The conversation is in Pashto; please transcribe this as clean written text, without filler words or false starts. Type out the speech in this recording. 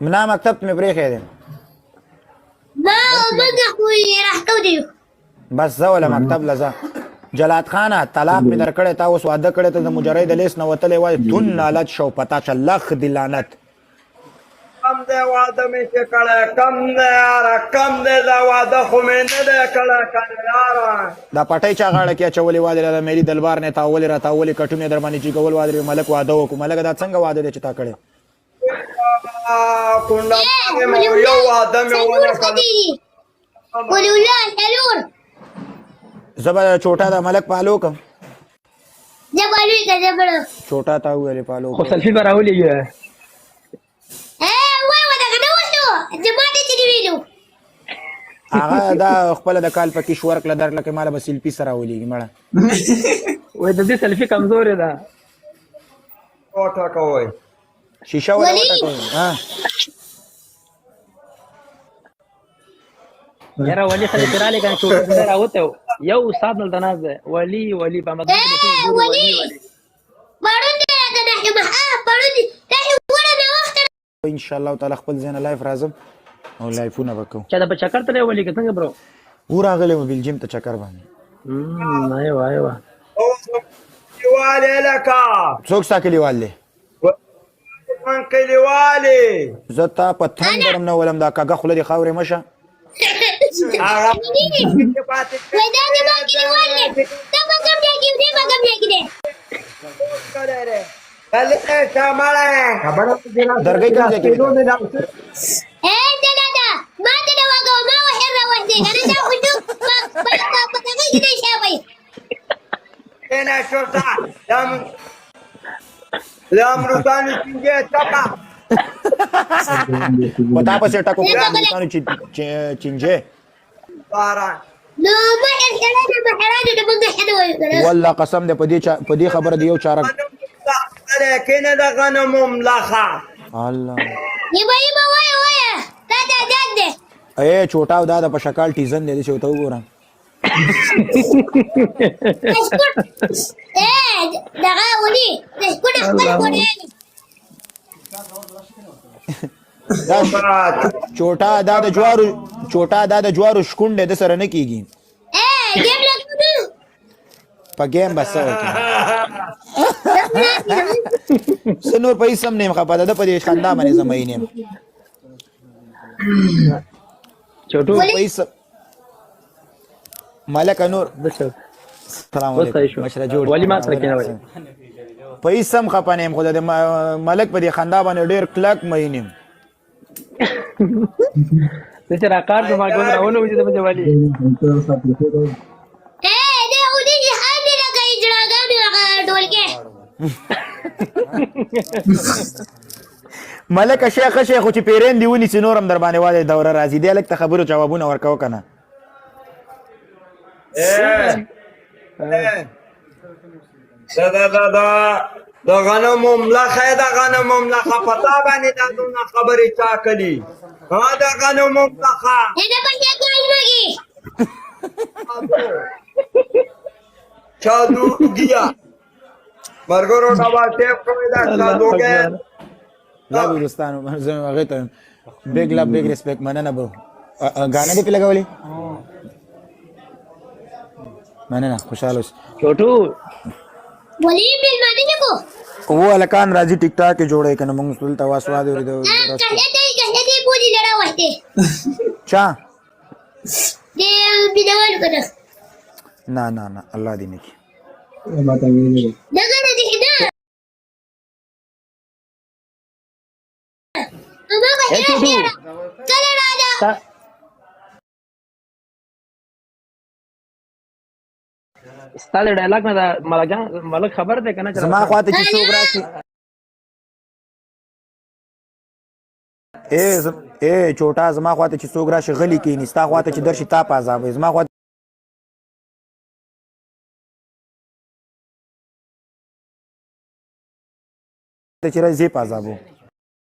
نه مکتب ته مې پرېښی دی ما ومنګه خو یې راښکو دی بس زه وله مکتب له ځه جلات خانه طلاق مې درکړی تا اوس واده کړی ته د مجرۍ د لیس نه وتلی وای تون نالت شو پتا شه لخ دی لعنت کم دی واده مې چې کړی کم دی یاره کم دی دا واده خو مې نه دی کړی کنه یاره دا پټۍ چا غاړه کې اچولې وادې له میري دلبار نه تاولې را تاولې کټونې در باندې جګول وادې ملک واده وکړو ملک دا څنګه واده دی چې تا کړی کونډه یو واده مې ونه کړی ولي ولا سلور زه به چوټا د ملک پالو کم جبالوي که جبړو چوټا تا وویلې پالو خو سلفي به راولېږي وای ودا کنه وشو جماعت چې دی ویلو هغه دا خپل د کال پکې شورک له درلکه مال به سلپی سره ولېږي مړه وای د دې سلفي کمزورې ده کوټه کوئ شیشه ولا وټکوي ها یاره ولي خلک رالی کنه چې ورته راوته یو استاد دلته ناست دی ولي په مدرسه کې ولي پړون دی راته نه ما پړون دی ته وړه نه وخت ان شاء الله تعالی خپل زین لایف راځم او لایفونه وکړو چا د په چکر ته ولي که څنګه برو ورغلی مو بلجیم ته چکر باندې ایوه کلیوالې لکه څوک ستا کلیوال دی من کلیوالې زه تا په تندرم نه ولم دا کږه خوله دې خاورې مشه هغه وای دا دې ما کې ولې دا ما کوم دی کې دې ما کوم دی کې کله شامله خبره دې نه درګۍ کوم ځای کې دی؟ دا ما ته دا وګو ما وحر راوځي کنه دا خو ته په دغه کې دی شابه نه شوتا امروزانو څنګه چپا په تا پسې ټکو امریکانو چینجې باران نو ما هر کله نه بحرانو د موږ حدا وایو کنه والله قسم دې په دې خبره دی یو چاره کنه د غنمو ملخه الله یبا وای دا جان دې اے چوټا دا د په شکل ټیزن دی چې وته وګورم دغه ولي تسكت خپل کوډه چوټا دا د جوارو شکونډه د سره نه کیږي ګیم لګو په ګیم بس وکړه سنور پیسې هم نه خپه ده په دې خندا باندې زمینه چوټو پیسې ملک نور السلام علیکم مشره جوړ ولی ما سره کېنه وای پیسې هم خپه نه خو د ملک په دې خندا باندې ډېر کلک مینم چې راکار د ماګون راونه وځي د مجوالي دا ودی حامل کوي جړاګانو هغه ډول کې ملک شیخ چې پیرین دی ونی سينورم در باندې واده دوره راځي دی لکه خبرو جوابونه ورکاو کنه د غنمو ملخه پتا باندې دا دونه خبرې چا کړي د غنمو ملخه دا په کې کوي چادو گیا مرګورو ډبا ټیپ کوي دا چادو کې لا دوستانو زه هغه ته بیگ لا بیگ ریسپیکټ مننه برو غانا دې په لګولې مننه خوشاله اوس چوټو ولي بل باندې کو वो अलकान राजी टिक टाक के जोड़े कन मंग सुल तवासवा दे रे कहे बोली लड़ा वाटे चा दे बिदवल करो ना अल्लाह दी की दगा ना दिखना अम्मा का चले राजा ستاسو ډایلاګ نه ملک خبر ده کنه زما خواته چې څوک راشي اے چوټا زما خواته چې څوک راشي غلی کینی ستا خواته چې درشي تا په عذاب زما خواته چې راځي په عذابو